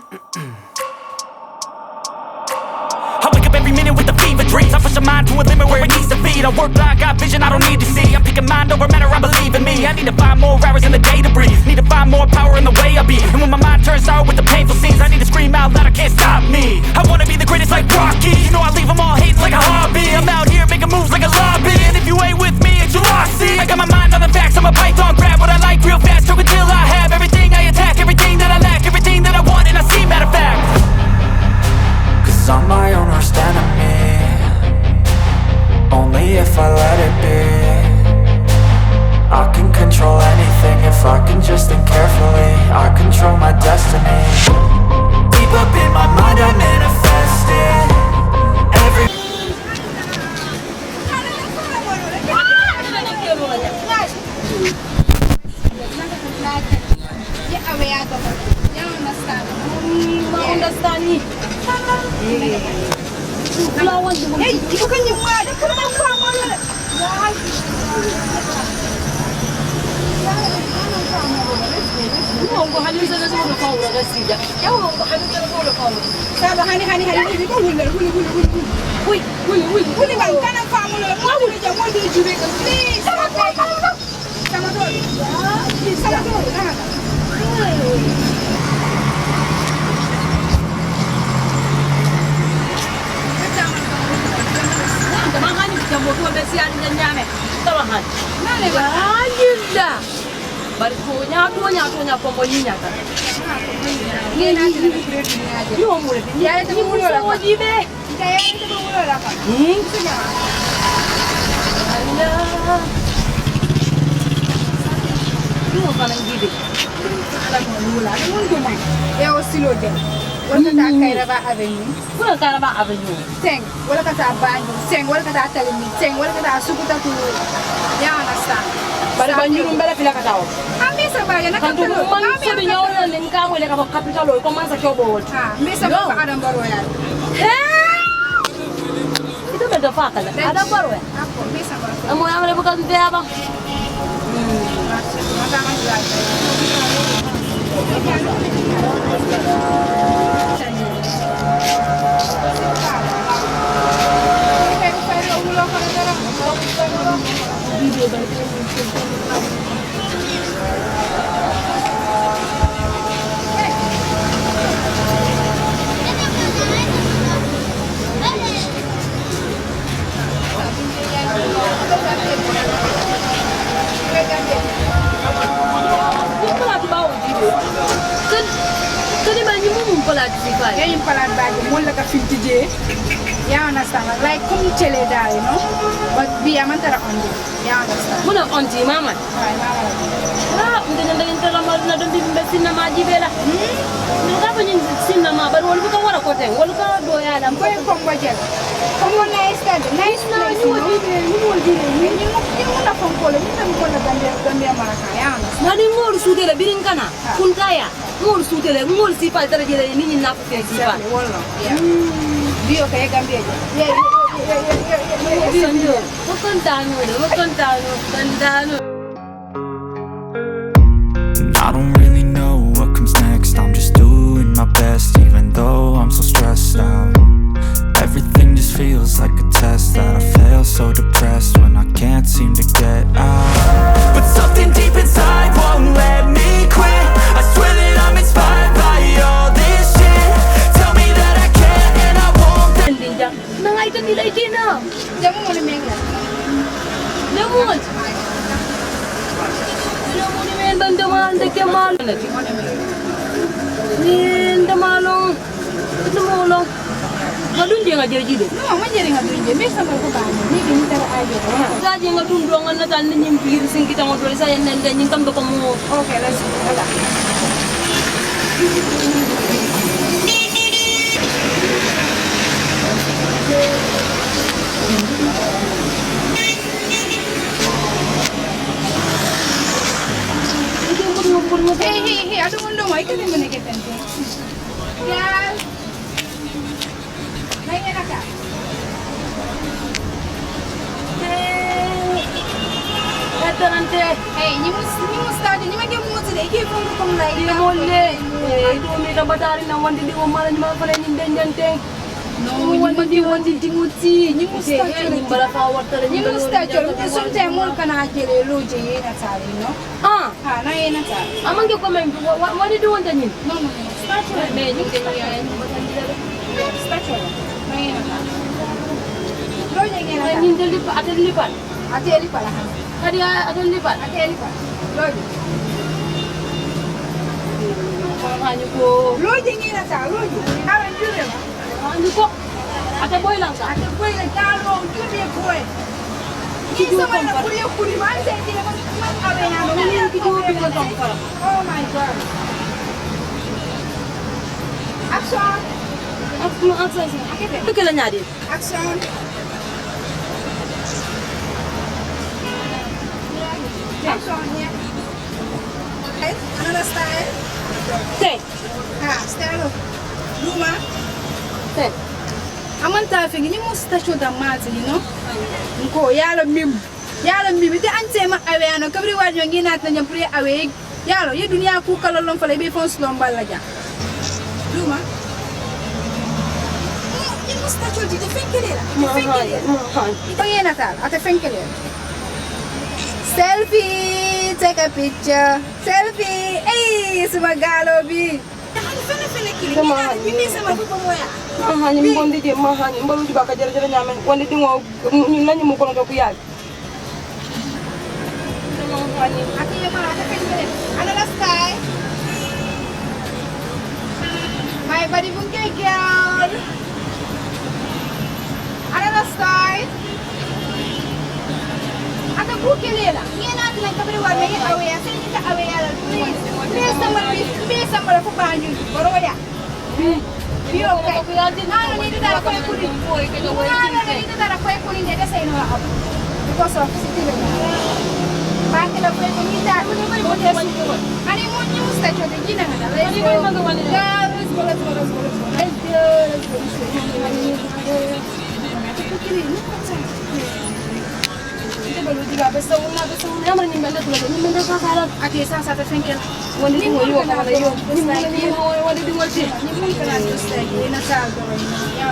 I wake up every minute with the fever dreams. I push my mind to a limit where it needs to be. I work blind, got vision I don't need to see. I'm picking mind over matter, I believe in me. I need to find more hours in the day to breathe. Need to find more power in the way I be. And when my mind turns sour with the painful scenes, I need to scream out loud, I can't stop me. I wanna be the greatest like Rocky. You know I leave them all hating like a hobby. I'm out here making moves like a lobby. And if you ain't with me, it's your loss, see. I got my mind on the facts, I'm a python, grab what I like real fast. Stroke until I have everything I attack, everything that I lack, everything that I want and I see, matter of fact. Cause I'm my own worst enemy. Only if I let it be. I can control anything if I can just think carefully. I control my destiny. Deep up in my mind I manifest it. Hey, you can you mad? Come on, come on. Wala ka Kairaba Avenue. Wala Kairaba Avenue. Seng, wala ka sa Banjo. Seng, wala ka sa Talimi. Seng, wala ka sa Sukuta to. Ya understand. Bari Banjo mbele pila ka tawo. Amesa ba ya nakatalo. Amesa bi nyawo na linka wala ka capital o commence ko bo. Ha, mesa ba Adam Baro ya. Ito ba da fa kala. Adam Baro ya. Ako, mesa ba. Amo ya male bukan dia ba. Mata man jua. Yeah, in Palat bag, more like a 50 day. Yeah, understand. Like come chele da, you know. But we are not on it. Yeah, understand. Muna on ti mama. Ah, mungkin nanti kita ramai nak demi besin nama jibela. Mereka punya sin nama, baru walau bukan orang kota, walau kan doya dalam. Kau yang kong baca. Kamu nice kan? Nice lah. Ni mana kong kolam? Ni kan kolam gambia Malaka. Ya, understand. Nadi ngor sudah le biring kana, kun kaya. Ngol sutele ngol sifal tara jere nini na fe sifal wallo bio kay gambia je I don't really know what comes next. I'm just doing my best even though I'm so stressed out. Everything just feels like a test that I fail, so depressed when I can't seem to get out. But something deep inside won't let me quit. I swear that I'm inspired by all this shit. Tell me that I can and I won't. Nangai ka nilay din na. Jamu mo ni Mengla. Lemon. Lemon ni Men bandaman de kemal. Nin damalong. Tumulong. Ngadun dia ngajar jide. No, ngajar ngadun je. Mesa mo ko ba? Ni gini tara aja. Sa je ngadun ruangan na tan ni nyimpir sing kita ngobrol saya nan dan nyingkam do kamu. Okay, let's go. Ala. Hey, aduh mundo mai ka din ne ketan. Ya. Naik nak. atarante. Hey, ni mustache, ni mage mutu de ke fon ko like. Ni molle. Do mi da batari na wandi di mala ni ma fale ni denjante. No, ni wandi dinguti, ni mustache. Ni bala fa wartale Ni mustache, ni sunte mol kana kele loje na tari, no? Ah, Ha, na yena tari. amange comment wani do wonta ni. No, mustache me ni de ya ni mustache. Na yena tari. Loje ngena tari. Ni deli pa ateli pa. Ateli pala ha. Kadi ateli pa. Ateli pa. Loje. Hanyu ko. Loje ngena tari, loje. Awen jure ma. Hanyu ko. Ate boy lang sa. Ate boy la dalo, jure boy. Ni sama na kuri man se ti ko man awe na no ni ki ko bi ko tom fara. Oh my god. Action. Action. Tuke la nyadi. Action. Action ya. Okay, another style. Take. Ha, style. Luma. Take. Amanta fingi ni mustache da mati, you know? Nko yalo mim te ante ma awe ano kabri wajo ngina tan nyampri awe yalo ye dunia ku kala lon fale be fon slom balla ja Luma. Ni mustache di te finkelera. Ito ngena tal, ate finkelera. Selfie, take a picture. Selfie. Hey, sumagalo bi. Mahani mbondi je mahani mbalu di baka jara jara nyamen wandi di ngo ñu nañu mu ko no ko yaag Ati yo mara ate finkelera. Another style. My body bunke girl. Another style. Ata bukelela. Ngena atla kabri wa me awe ya sele kita awe ya la please. Please sambal ko banyu. Boro ya. Bi okay. Ano ni dara ko kuni. Ano ni dara ko kuni de sai no abu. Because of city le. Baki la ko kuni da ko ni mo de. Ani mo ni mustache de gina ngada. Let's go. Let's go. Balu diga besa una amar ni mbele tula ni mbele ka kala ati sasa ta fenkel woni ni yo ka wala yo ni mbele ni woni di wolti ni mun kana stay ina sa do ya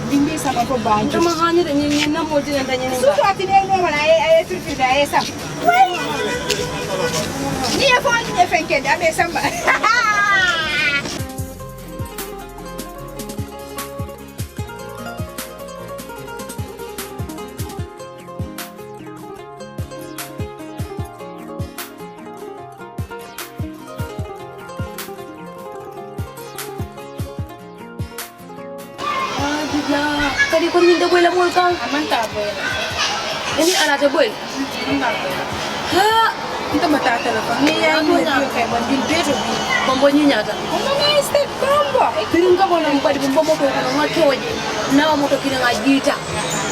bimbi sama ko banjo tama hanya de ni na mo de na ni su to ati ne no mala ay turfi da ay sam ni e fo ni fenkel da be samba Kadi ko ni boy la mol kan amanta boy ini ana te boy ha kita bata telepon ni ya ni kay bandil beto bi bombo ni nyata como ni step combo kirin ka bona mbadi bombo ko ko ma toje nawa moto kirin ajita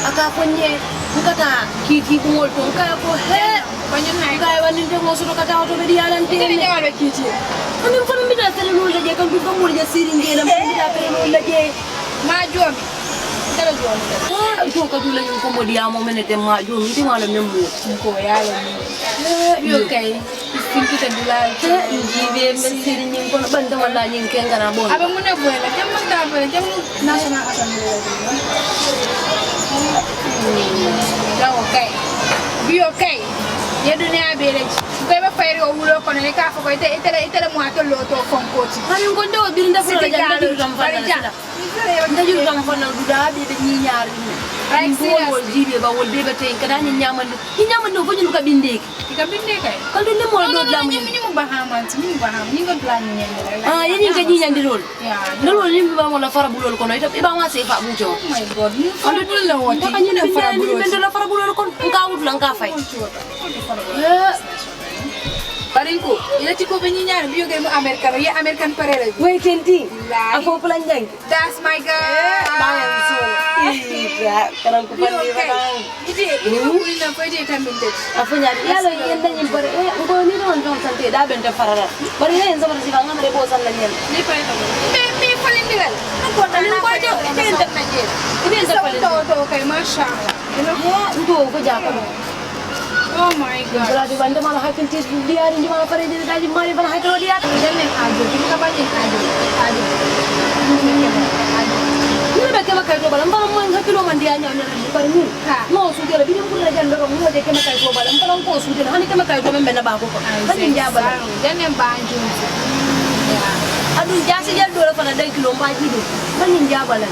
aka konye ngata kiti ko mol ton kaya ko he banyon hay kaya wani te mo so kata auto be dialan te ni ya be kiti amin ko mi da tele no je kan ko mo je sirin ngela mi da tele no je ma jomi dara jomi ko ka dula ñu ko modi amo menete ma jo mi ma la membo ko yalla ni yo kay finki ta dulal jibe men siri ñi ko banda wala ñi ke ngana bon abe mu ne boy la jam ta boy jam national assembly la okay bi okay ye dunia be le ko be fayri o wulo ko ne ka fa ko itele mo ato lo to fon ko ti hanin ko do bir nda fara jam da dum fa nda jur dam fa na duda be be ñi ñaar ni ay ko jibe ba wol be be tay kada ñi ñamande ko ñu ko binde ka binde kay ko do le mo do lam ni mu bahama ni ko plan ni ah yeni ka ñi ñandi lol ya lol ni ba mo la fara bu lol ko no ita ba ma se fa bu jo oh my god ni ko do la woti ka ñi ne fara bu lol la fara bu lol ko nga wut la nga fay Barinko, ila tiko be ñaar bi yoge mu americano ye american parele way tenti afo plan jang that's my girl bayan so ira karam ko pandi ba ide ko na ko ide tambinde afo ñaar yalla yenda ñim bare ko ni don don sante da bente farara bare ne sama ci nga ngare bo san la ñen ni pay to me falindi gal ko tan ko do ide na je ide sa to kay masha Allah You know? Yeah, ndo ko jaka. Oh my God. Wala di banda mala hakil tis dia di mala pare di daji mari bala hakil dia. Jangan ajo, kita banyak ajo. Ni ba kema kay to balam balam man hakilo man dia nya nya bari ni. Mo su dia bi ko la jando ro mo de kema kay to balam balam ko su dia hani kema kay to men bela ba ko. Hani ja balam. Jangan banjo. Aduh jasi dia dua pada dari kilo empat itu, mana dia balan,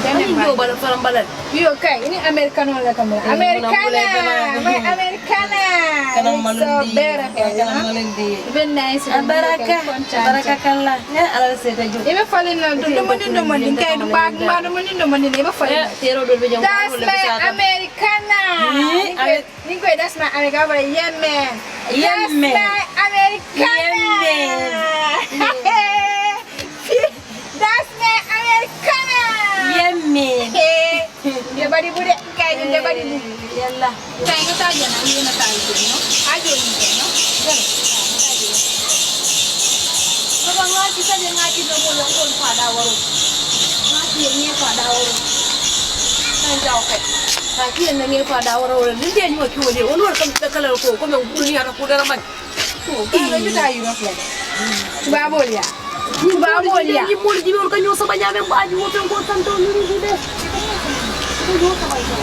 mana dia balan faram balan. Yo kai, ini Americano lah kamu. Americana, my Americana. Kanang malundi, kanang malundi. Very nice. Baraka kalla. Ya ala seda ju. Iba falin na dumanin kay bag ma dumanin iba falin. Tero dol be jang. That's my Americana. Ni ko that's my Americana. Yeah man. That's my Americana. That's my Americana. Yemen. Dia body bude kay dia body bude. Yalla. Kay ko ta jana ni na ta no. Ajo ni no. Baba ngati sa dia ngati do mo long kon pada waro. Ngati ni pada waro. Kan jauh kai. Ngati ni pada waro. Ni dia ni ko ni on war kam kala ko ko men kurni ara ko dara man. Kalau itu tahu nak Babol ya. Babol ya. Ni mul jibe kan yo sa banya men baju mo pen ko tanto ni jibe. Ko yo sa banya.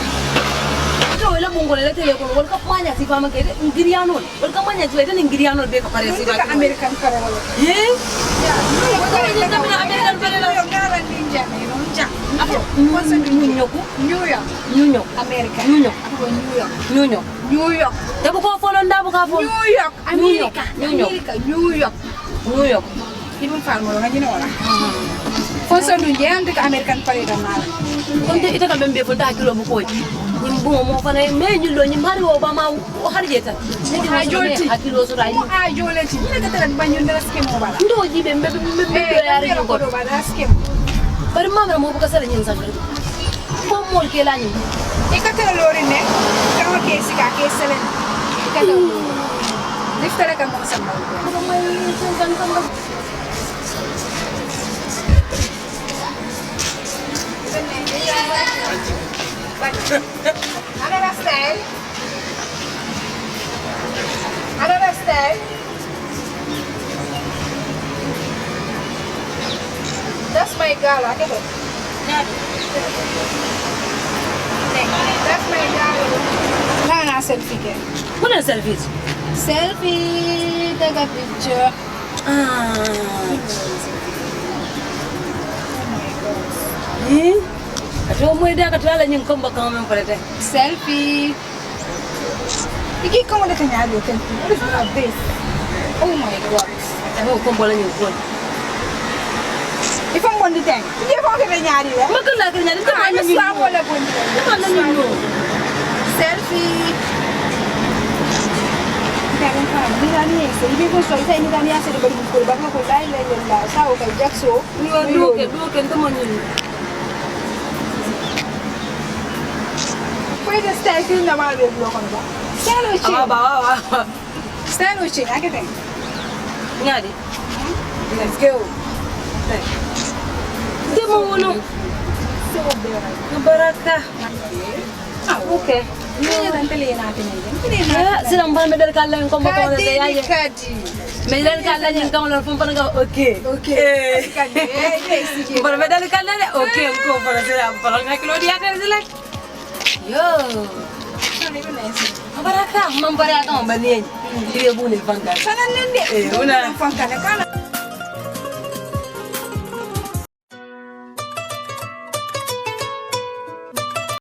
Ito wala bongol la tele ko wal ka manya si fama ke ingiriano. Wal ka manya tuwa tan ingiriano be ka pare si ka American pare wala. Ya. Ko ka American pare la yo ngara ninja ni no nja. Ako wasa New York. America. Ako New York. Dabu ko follow ndabu ka follow. New York, America. New York. Ibang fan mo nga ginawa. Fonso dunje ante ka American pare da mala. Konde ita ka bembe fo ta kilo bu ko. Nim bu mo fa na me nyulo nyim hari Obama o harjeta. Ni ha jolti akilo so rai. Ha jolti. Ni ka tan banyo ndara ske mo bala. Ndo jibe mbe yari ko do bala ske. Bari mamra mo bu ka sala nyin sa ko mol ke la nyin. Ikata lori ne. Kawa ke sika ke selen. Ikata. Liftara ka mo sa mo. Ko may sen kan Another style. That's my gala. That's my gala. Nah, selfie ke. Mana selfie? Selfie, take a picture. Ato mo ida ka tala nyin komba ka men parete. Selfie. Iki como de kanyado kan. What is not this? Oh my God. Ato kombo la nyin ko. Ifang bondi teng. Iki ko ka kanyado ya. Makala ka nyadi ka Ano nyin. sa wala bondi. Ka nyin. Selfie. Kaya kan mira ni ese. Ibi ko so isa ni dani ase de bari ko ba ko dai le la sa o ka JAKSO. Duo ke ntamo nyin. Pwede style film na mga review ko ba? Style o ching? Ba. Style o ching? Ake ting? Ngadi. Let's go. Di mo uno. Baraka. Okay. Hindi yan piliin natin ngayon. Silang ba medal kala yung komba ko na Kaddy. medal kala yung komba na pumpa nga okay. Kaddy. Para medal kala na okay ko para sila parang kilo dia kan sila. Yo. Baraka, mambaraka mbani. Dia bunil pangkat. Sana nindi. Una. Pangkat.